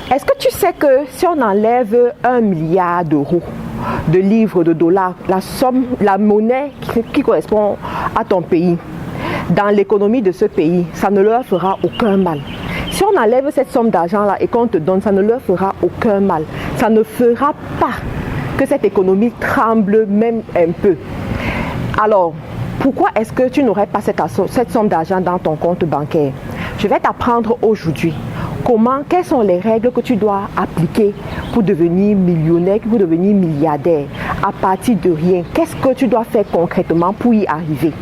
Est-ce que tu sais que si on enlève 1 milliard d'euros, de livres, de dollars, la somme, la monnaie qui correspond à ton pays, dans l'économie de ce pays, ça ne leur fera aucun mal. Si on enlève cette somme d'argent-là et qu'on te donne, ça ne leur fera aucun mal. Ça ne fera pas que cette économie tremble même un peu. Alors, pourquoi est-ce que tu n'aurais pas cette somme d'argent dans ton compte bancaire? Je vais t'apprendre aujourd'hui quelles sont les règles que tu dois appliquer pour devenir millionnaire, pour devenir milliardaire à partir de rien. Qu'est-ce que tu dois faire concrètement pour y arriver?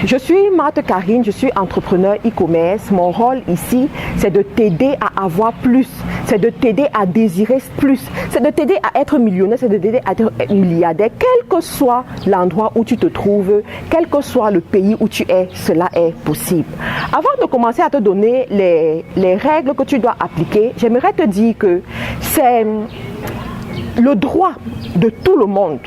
Je suis Marthe Karine, je suis entrepreneur e-commerce. Mon rôle ici, c'est de t'aider à avoir plus, c'est de t'aider à désirer plus, c'est de t'aider à être millionnaire, c'est de t'aider à être milliardaire, quel que soit l'endroit où tu te trouves, quel que soit le pays où tu es, cela est possible. Avant de commencer à te donner les règles que tu dois appliquer, j'aimerais te dire que c'est le droit de tout le monde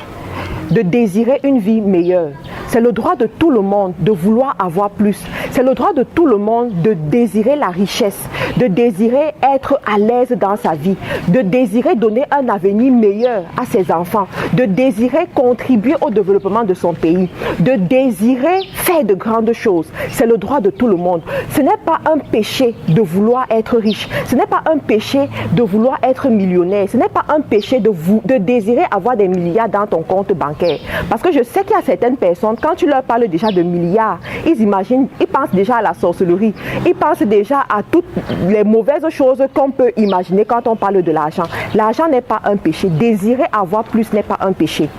de désirer une vie meilleure. C'est le droit de tout le monde de vouloir avoir plus. C'est le droit de tout le monde de désirer la richesse, de désirer être à l'aise dans sa vie, de désirer donner un avenir meilleur à ses enfants, de désirer contribuer au développement de son pays, de désirer faire de grandes choses. C'est le droit de tout le monde. Ce n'est pas un péché de vouloir être riche. Ce n'est pas un péché de vouloir être millionnaire. Ce n'est pas un péché de désirer avoir des milliards dans ton compte bancaire. Parce que je sais qu'il y a certaines personnes, quand tu leur parles déjà de milliards, ils pensent déjà à la sorcellerie. Ils pensent déjà à toutes les mauvaises choses qu'on peut imaginer quand on parle de l'argent. L'argent n'est pas un péché. Désirer avoir plus n'est pas un péché.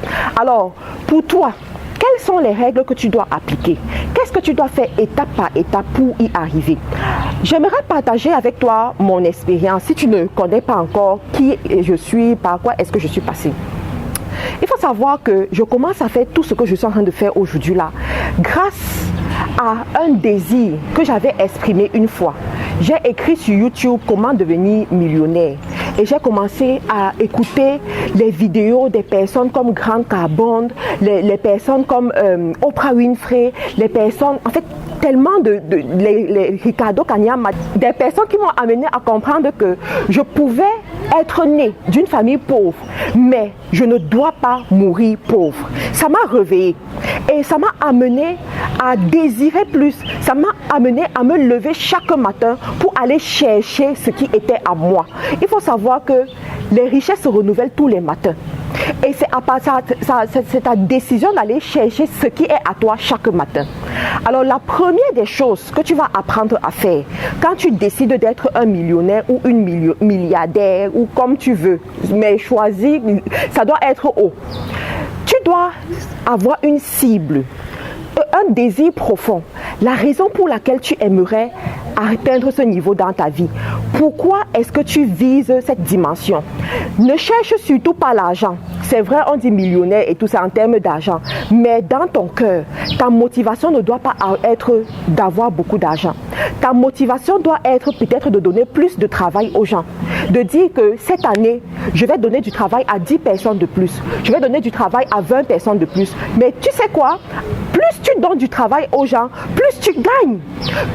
Alors, pour toi, quelles sont les règles que tu dois appliquer? Qu'est-ce que tu dois faire étape par étape pour y arriver? J'aimerais partager avec toi mon expérience. Si tu ne connais pas encore qui je suis, par quoi est-ce que je suis passée. Il faut savoir que je commence à faire tout ce que je suis en train de faire aujourd'hui là grâce à un désir que j'avais exprimé une fois. J'ai écrit sur YouTube comment devenir millionnaire et j'ai commencé à écouter les vidéos des personnes comme Grant Cardone, les personnes comme Oprah Winfrey, les personnes, en fait, tellement les Ricardo Kanyama, des personnes qui m'ont amené à comprendre que je pouvais être né d'une famille pauvre, mais je ne dois pas mourir pauvre. Ça m'a réveillée et ça m'a amené à désirer plus. Ça m'a amené à me lever chaque matin pour aller chercher ce qui était à moi. Il faut savoir que les richesses se renouvellent tous les matins. Et c'est ta décision d'aller chercher ce qui est à toi chaque matin. Alors la première des choses que tu vas apprendre à faire quand tu décides d'être un millionnaire ou une milliardaire ou comme tu veux, mais choisis, ça doit être haut. Tu dois avoir une cible, un désir profond, la raison pour laquelle tu aimerais atteindre ce niveau dans ta vie. Pourquoi est-ce que tu vises cette dimension? Ne cherche surtout pas l'argent. C'est vrai, on dit millionnaire et tout ça en termes d'argent. Mais dans ton cœur, ta motivation ne doit pas être d'avoir beaucoup d'argent. Ta motivation doit être peut-être de donner plus de travail aux gens. De dire que cette année, je vais donner du travail à 10 personnes de plus. Je vais donner du travail à 20 personnes de plus. Mais tu sais quoi? Plus tu donnes du travail aux gens, plus tu gagnes.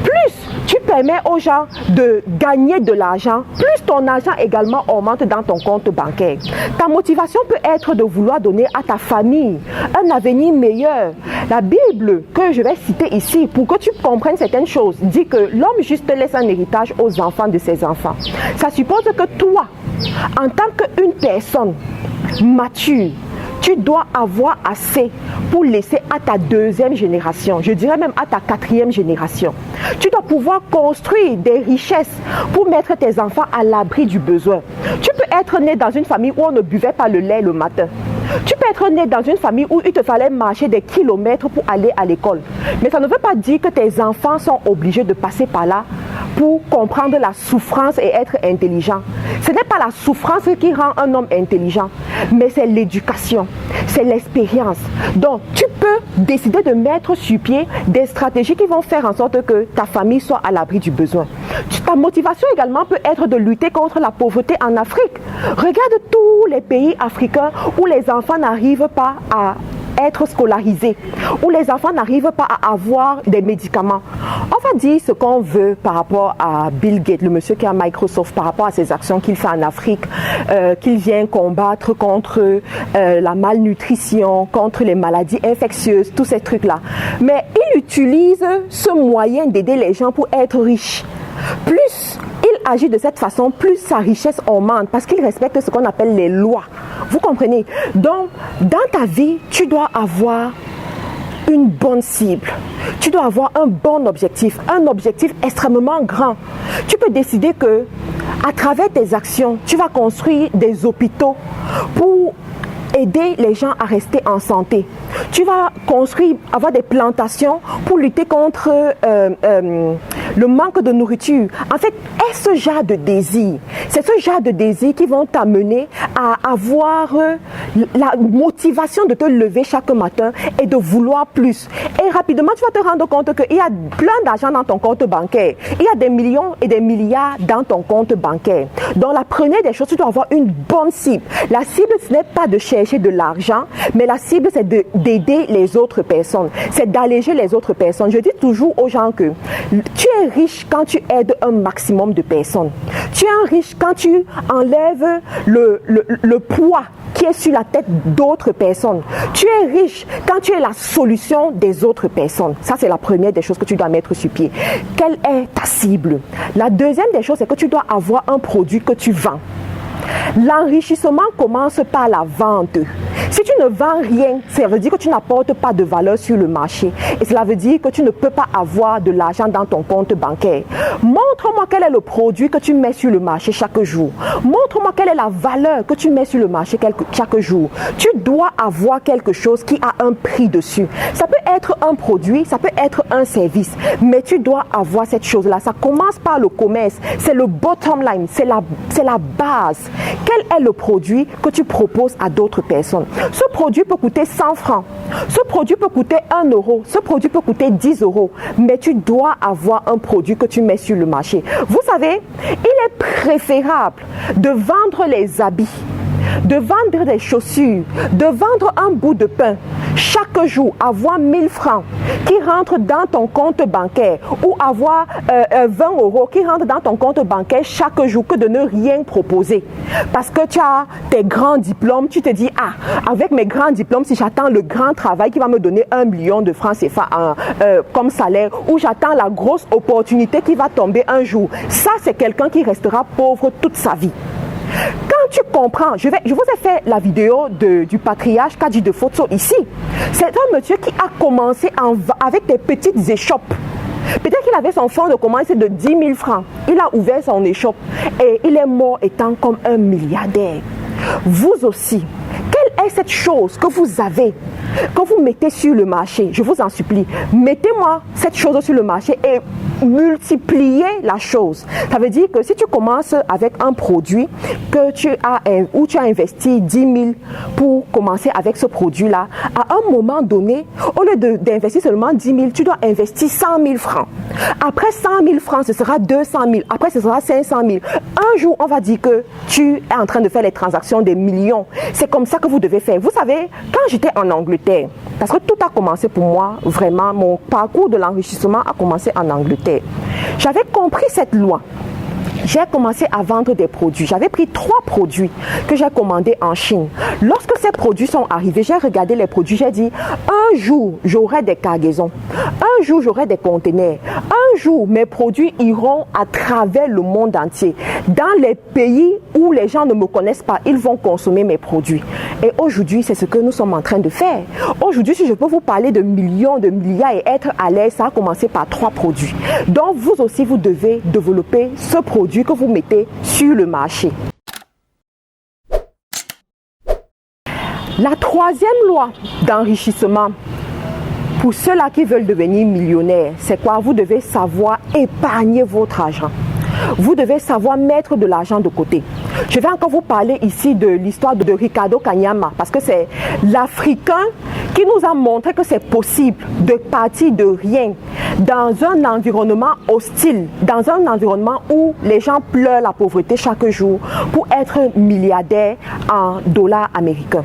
Plus tu permets aux gens de gagner de l'argent, plus ton argent également augmente dans ton compte bancaire. Ta motivation peut être de vouloir donner à ta famille un avenir meilleur. La Bible que je vais citer ici, pour que tu comprennes certaines choses, dit que l'homme juste laisse un héritage aux enfants de ses enfants. Ça suppose que toi, en tant qu'une personne mature, tu dois avoir assez pour laisser à ta deuxième génération, je dirais même à ta quatrième génération. Tu dois pouvoir construire des richesses pour mettre tes enfants à l'abri du besoin. Tu peux être né dans une famille où on ne buvait pas le lait le matin. Tu peux être né dans une famille où il te fallait marcher des kilomètres pour aller à l'école. Mais ça ne veut pas dire que tes enfants sont obligés de passer par là pour comprendre la souffrance et être intelligent. Ce n'est pas la souffrance qui rend un homme intelligent, mais c'est l'éducation, c'est l'expérience. Donc, tu peux décider de mettre sur pied des stratégies qui vont faire en sorte que ta famille soit à l'abri du besoin. Ta motivation également peut être de lutter contre la pauvreté en Afrique. Regarde tous les pays africains où les enfants n'arrivent pas à être scolarisés, où les enfants n'arrivent pas à avoir des médicaments. On va dire ce qu'on veut par rapport à Bill Gates, le monsieur qui a Microsoft, par rapport à ses actions qu'il fait en Afrique, qu'il vient combattre contre la malnutrition, contre les maladies infectieuses, tous ces trucs-là. Mais il utilise ce moyen d'aider les gens pour être riche. Plus il agit de cette façon, plus sa richesse augmente parce qu'il respecte ce qu'on appelle les lois. Vous comprenez? Donc, dans ta vie, tu dois avoir une bonne cible. Tu dois avoir un bon objectif, un objectif extrêmement grand. Tu peux décider que, à travers tes actions, tu vas construire des hôpitaux pour aider les gens à rester en santé. Tu vas construire, avoir des plantations pour lutter contre le manque de nourriture. En fait, est-ce ce genre de désir? C'est ce genre de désir qui vont t'amener à avoir la motivation de te lever chaque matin et de vouloir plus. Et rapidement, tu vas te rendre compte qu'il y a plein d'argent dans ton compte bancaire. Il y a des millions et des milliards dans ton compte bancaire. Donc, la première des choses, tu dois avoir une bonne cible. La cible, ce n'est pas de chercher de l'argent, mais la cible, c'est d'aider les autres personnes. C'est d'alléger les autres personnes. Je dis toujours aux gens que tu es riche quand tu aides un maximum de personnes. Tu es riche quand tu enlèves le poids qui est sur la tête d'autres personnes. Tu es riche quand tu es la solution des autres personnes. Ça, c'est la première des choses que tu dois mettre sur pied. Quelle est ta cible? La deuxième des choses, c'est que tu dois avoir un produit que tu vends. L'enrichissement commence par la vente. Si tu ne vends rien, ça veut dire que tu n'apportes pas de valeur sur le marché. Et cela veut dire que tu ne peux pas avoir de l'argent dans ton compte bancaire. Montre-moi quel est le produit que tu mets sur le marché chaque jour. Montre-moi quelle est la valeur que tu mets sur le marché chaque jour. Tu dois avoir quelque chose qui a un prix dessus. Ça peut être un produit, ça peut être un service, mais tu dois avoir cette chose-là. Ça commence par le commerce. C'est le bottom line, c'est la base. Quel est le produit que tu proposes à d'autres personnes? Ce produit peut coûter 100 francs. Ce produit peut coûter 1 euro. Ce produit peut coûter 10 euros. Mais tu dois avoir un produit que tu mets sur le marché. Vous savez, il est préférable de vendre les habits, de vendre des chaussures, de vendre un bout de pain chaque jour, avoir 1000 francs qui rentrent dans ton compte bancaire ou avoir 20 euros qui rentrent dans ton compte bancaire chaque jour que de ne rien proposer. Parce que tu as tes grands diplômes, tu te dis, avec mes grands diplômes, si j'attends le grand travail qui va me donner 1 million de francs CFA comme salaire, ou j'attends la grosse opportunité qui va tomber un jour, ça c'est quelqu'un qui restera pauvre toute sa vie. Quand tu comprends, je vous ai fait la vidéo du patriarche Kadji de Fotso ici. C'est un monsieur qui a commencé avec des petites échoppes. Peut-être qu'il avait son fonds de commerce de 10 000 francs. Il a ouvert son échoppe et il est mort étant comme un milliardaire. Vous aussi, quelle est cette chose que vous avez, que vous mettez sur le marché? Je vous en supplie, mettez-moi cette chose sur le marché et multipliez la chose. Ça veut dire que si tu commences avec un produit que tu as investi 10 000 pour commencer avec ce produit-là, à un moment donné, au lieu d'investir seulement 10 000, tu dois investir 100 000 francs. Après 100 000 francs, ce sera 200 000. Après, ce sera 500 000. Un jour, on va dire que tu es en train de faire les transactions des millions. C'est comme ça que vous devez faire. Vous savez, quand j'étais en Angleterre, parce que tout a commencé pour moi, vraiment, mon parcours de l'enrichissement a commencé en Angleterre. J'avais compris cette loi. J'ai commencé à vendre des produits. J'avais pris 3 produits que j'ai commandés en Chine. Lorsque ces produits sont arrivés, j'ai regardé les produits, j'ai dit, un jour, j'aurai des cargaisons. Un jour, j'aurai des conteneurs. Un jour, mes produits iront à travers le monde entier. Dans les pays où les gens ne me connaissent pas, ils vont consommer mes produits. Et aujourd'hui, c'est ce que nous sommes en train de faire. Aujourd'hui, si je peux vous parler de millions, de milliards et être à l'aise, ça a commencé par 3 produits. Donc, vous aussi, vous devez développer ce produit que vous mettez sur le marché. La 3e loi d'enrichissement, pour ceux-là qui veulent devenir millionnaires, c'est quoi? Vous devez savoir épargner votre argent. Vous devez savoir mettre de l'argent de côté. Je vais encore vous parler ici de l'histoire de Ricardo Kanyama, parce que c'est l'Africain qui nous a montré que c'est possible de partir de rien dans un environnement hostile, dans un environnement où les gens pleurent la pauvreté chaque jour pour être milliardaire en dollars américains.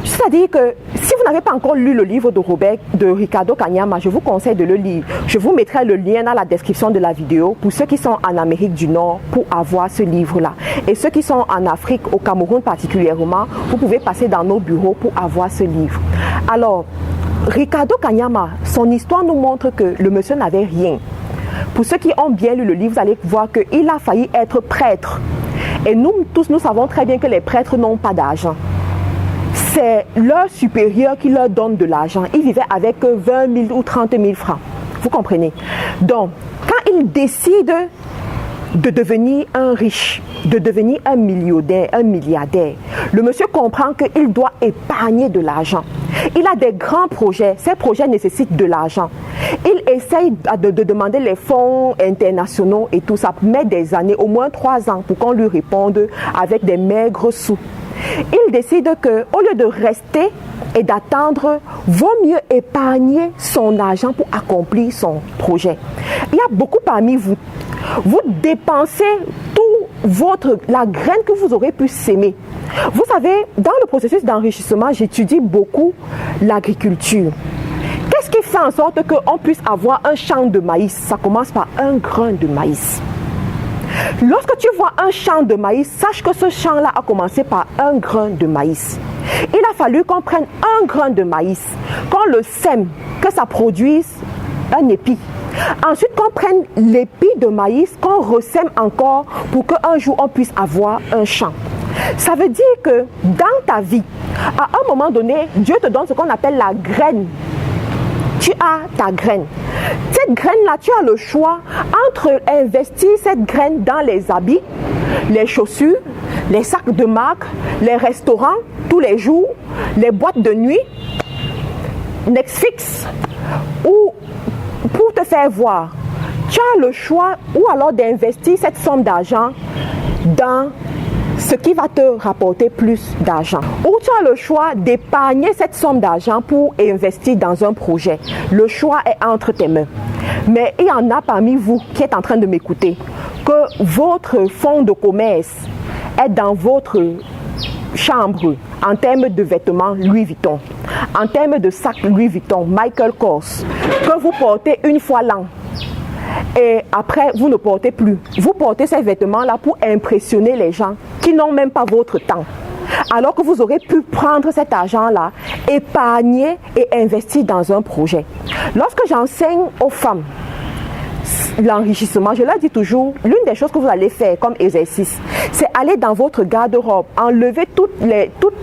C'est-à-dire que si vous n'avez pas encore lu le livre de Ricardo Kanyama, je vous conseille de le lire. Je vous mettrai le lien dans la description de la vidéo pour ceux qui sont en Amérique du Nord pour avoir ce livre-là. Et ceux qui sont en Afrique, au Cameroun particulièrement, vous pouvez passer dans nos bureaux pour avoir ce livre. Alors, Ricardo Kanyama, son histoire nous montre que le monsieur n'avait rien. Pour ceux qui ont bien lu le livre, vous allez voir qu'il a failli être prêtre. Et nous tous, nous savons très bien que les prêtres n'ont pas d'argent. C'est leur supérieur qui leur donne de l'argent. Ils vivaient avec 20 000 ou 30 000 francs. Vous comprenez? Donc, quand ils décident de devenir un riche, de devenir un millionnaire, un milliardaire, le monsieur comprend qu'il doit épargner de l'argent. Il a des grands projets. Ces projets nécessitent de l'argent. Il essaye de demander les fonds internationaux et tout ça. Mais des années, au moins 3 ans, pour qu'on lui réponde avec des maigres sous. Il décide qu'au lieu de rester et d'attendre, vaut mieux épargner son argent pour accomplir son projet. Il y a beaucoup parmi vous. Vous dépensez la graine que vous aurez pu s'aimer. Vous savez, dans le processus d'enrichissement, j'étudie beaucoup l'agriculture. Qu'est-ce qui fait en sorte qu'on puisse avoir un champ de maïs? Ça commence par un grain de maïs. Lorsque tu vois un champ de maïs, sache que ce champ-là a commencé par un grain de maïs. Il a fallu qu'on prenne un grain de maïs, qu'on le sème, que ça produise un épi. Ensuite, qu'on prenne l'épi de maïs, qu'on ressème encore pour qu'un jour on puisse avoir un champ. Ça veut dire que dans ta vie, à un moment donné, Dieu te donne ce qu'on appelle la graine. Tu as ta graine. Cette graine-là, tu as le choix entre investir cette graine dans les habits, les chaussures, les sacs de marque, les restaurants tous les jours, les boîtes de nuit, Netflix, ou pour te faire voir. Tu as le choix ou alors d'investir cette somme d'argent dans ce qui va te rapporter plus d'argent. Ou tu as le choix d'épargner cette somme d'argent pour investir dans un projet. Le choix est entre tes mains. Mais il y en a parmi vous qui êtes en train de m'écouter, que votre fonds de commerce est dans votre chambre en termes de vêtements Louis Vuitton, en termes de sacs Louis Vuitton, Michael Kors, que vous portez une fois l'an. Et après, vous ne portez plus. Vous portez ces vêtements-là pour impressionner les gens qui n'ont même pas votre temps. Alors que vous aurez pu prendre cet argent-là, épargner et investir dans un projet. Lorsque j'enseigne aux femmes l'enrichissement, je leur dis toujours, l'une des choses que vous allez faire comme exercice, c'est aller dans votre garde-robe, enlever tous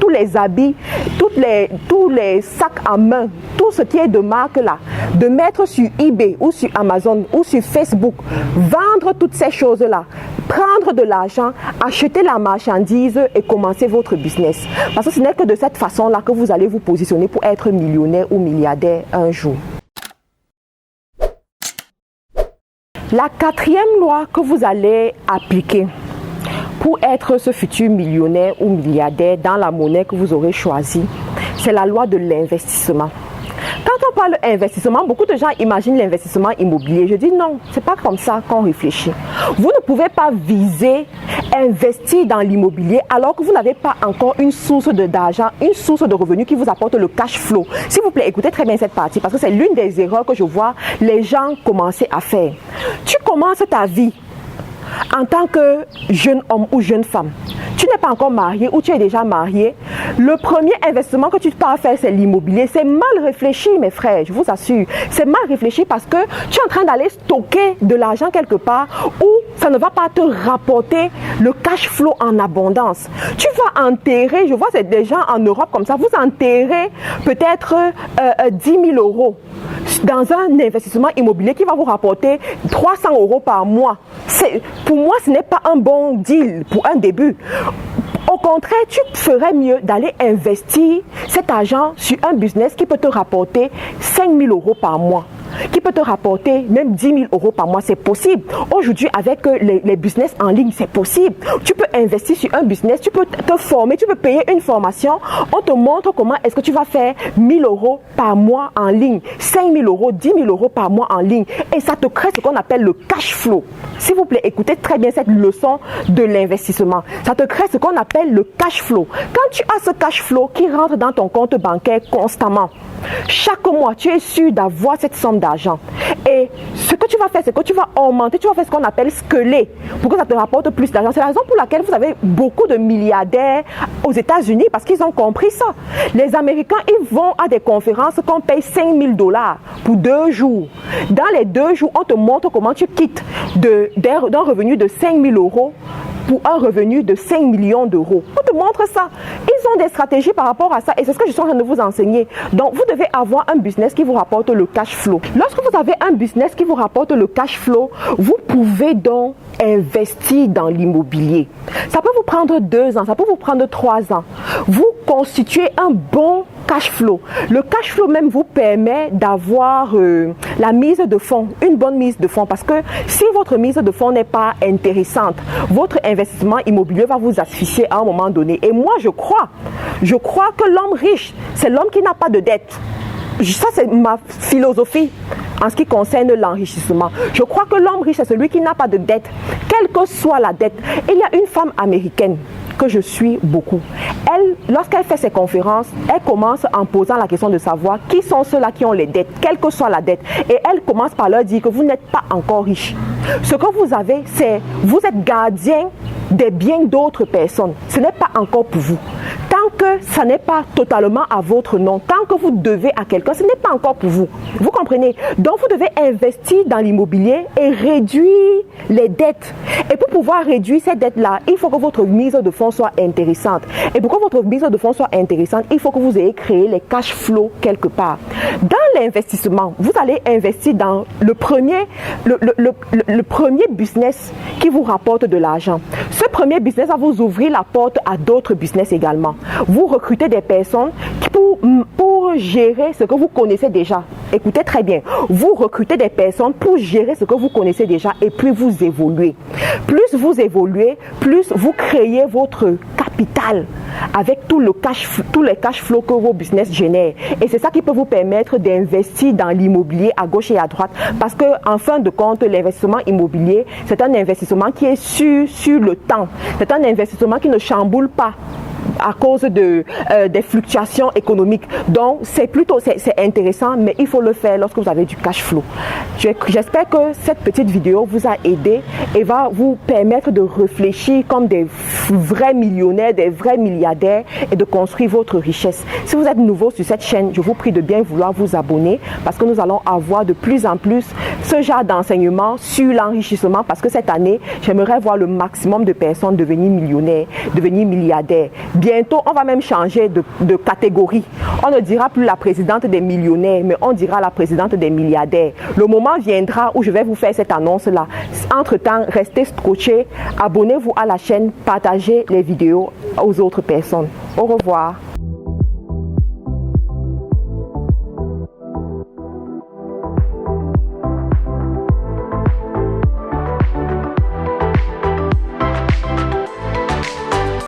les habits, tous les sacs à main, tout ce qui est de marque là, de mettre sur eBay ou sur Amazon ou sur Facebook, vendre toutes ces choses-là, prendre de l'argent, acheter la marchandise et commencer votre business. Parce que ce n'est que de cette façon-là que vous allez vous positionner pour être millionnaire ou milliardaire un jour. La 4e loi que vous allez appliquer pour être ce futur millionnaire ou milliardaire dans la monnaie que vous aurez choisie, c'est la loi de l'investissement. Quand on parle d'investissement, beaucoup de gens imaginent l'investissement immobilier. Je dis non, ce n'est pas comme ça qu'on réfléchit. Vous ne pouvez pas viser investir dans l'immobilier alors que vous n'avez pas encore une source d'argent, une source de revenus qui vous apporte le cash flow. S'il vous plaît, écoutez très bien cette partie parce que c'est l'une des erreurs que je vois les gens commencer à faire. Tu commences ta vie en tant que jeune homme ou jeune femme. Tu n'es pas encore marié ou tu es déjà marié. Le premier investissement que tu pars faire, c'est l'immobilier. C'est mal réfléchi, mes frères, je vous assure. C'est mal réfléchi parce que tu es en train d'aller stocker de l'argent quelque part où ça ne va pas te rapporter le cash flow en abondance. Tu vas enterrer, je vois c'est des gens en Europe comme ça, vous enterrez peut-être 10 000 euros dans un investissement immobilier qui va vous rapporter 300 euros par mois. Pour moi, ce n'est pas un bon deal pour un début. Au contraire, tu ferais mieux d'aller investir cet argent sur un business qui peut te rapporter 5 000 euros par mois. qui peut te rapporter même 10 000 euros par mois. C'est possible. Aujourd'hui, avec les business en ligne, c'est possible. Tu peux investir sur un business, tu peux te former, tu peux payer une formation. On te montre comment est-ce que tu vas faire 1 000 euros par mois en ligne, 5 000 euros, 10 000 euros par mois en ligne. Et ça te crée ce qu'on appelle le cash flow. S'il vous plaît, écoutez très bien cette leçon de l'investissement. Ça te crée ce qu'on appelle le cash flow. Quand tu as ce cash flow qui rentre dans ton compte bancaire constamment, chaque mois, tu es sûr d'avoir cette somme d'argent. Et ce que tu vas faire, c'est que tu vas augmenter, tu vas faire ce qu'on appelle scaler pour que ça te rapporte plus d'argent. C'est la raison pour laquelle vous avez beaucoup de milliardaires aux États-Unis parce qu'ils ont compris ça. Les Américains, ils vont à des conférences qu'on paye 5 000 $ pour 2 jours. Dans les 2 jours, on te montre comment tu quittes d'un revenu de 5 000 euros pour un revenu de 5 millions d'euros. On te montre ça. Ils ont des stratégies par rapport à ça et c'est ce que je suis en train de vous enseigner. Donc, vous devez avoir un business qui vous rapporte le cash flow. Lorsque vous avez un business qui vous rapporte le cash flow, vous pouvez donc investir dans l'immobilier. Ça peut vous prendre 2 ans, ça peut vous prendre 3 ans. Vous constituez un bon cash flow. Le cash flow même vous permet d'avoir la mise de fonds, une bonne mise de fonds parce que si votre mise de fonds n'est pas intéressante, votre investissement immobilier va vous asphyxier à un moment donné. Et moi, je crois que l'homme riche, c'est l'homme qui n'a pas de dette. Ça, c'est ma philosophie en ce qui concerne l'enrichissement. Je crois que l'homme riche, c'est celui qui n'a pas de dette, quelle que soit la dette. Et il y a une femme américaine que je suis beaucoup. Elle, lorsqu'elle fait ses conférences, elle commence en posant la question de savoir qui sont ceux-là qui ont les dettes, quelle que soit la dette. Et elle commence par leur dire que vous n'êtes pas encore riche. Ce que vous avez, c'est vous êtes gardien des biens d'autres personnes. Ce n'est pas encore pour vous. Tant que ça n'est pas totalement à votre nom, tant que vous devez à quelqu'un, ce n'est pas encore pour vous. Vous comprenez? Donc, vous devez investir dans l'immobilier et réduire les dettes. Et pour pouvoir réduire ces dettes-là, il faut que votre mise de fonds soit intéressante. Et pour que votre mise de fonds soit intéressante, il faut que vous ayez créé les cash flows quelque part. Dans l'investissement, vous allez investir dans le premier business qui vous rapporte de l'argent. Ce premier business va vous ouvrir la porte à d'autres business également. Vous recrutez des personnes pour gérer ce que vous connaissez déjà. Écoutez très bien. Vous recrutez des personnes pour gérer ce que vous connaissez déjà et puis vous évoluez. Plus vous évoluez, plus vous créez votre capital avec tous les cash flows que vos business génèrent. Et c'est ça qui peut vous permettre d'investir dans l'immobilier à gauche et à droite. Parce que, en fin de compte, l'investissement immobilier, c'est un investissement qui est sur le temps. C'est un investissement qui ne chamboule pas à cause des fluctuations économiques. Donc, c'est intéressant, mais il faut le faire lorsque vous avez du cash flow. J'espère que cette petite vidéo vous a aidé et va vous permettre de réfléchir comme des vrais millionnaires, des vrais milliardaires et de construire votre richesse. Si vous êtes nouveau sur cette chaîne, je vous prie de bien vouloir vous abonner parce que nous allons avoir de plus en plus ce genre d'enseignement sur l'enrichissement parce que cette année, j'aimerais voir le maximum de personnes devenir millionnaires, devenir milliardaires. Bientôt, on va même changer de catégorie. On ne dira plus la présidente des millionnaires, mais on dira la présidente des milliardaires. Le moment viendra où je vais vous faire cette annonce-là. Entre-temps, restez scotchés, abonnez-vous à la chaîne, partagez les vidéos aux autres personnes. Au revoir.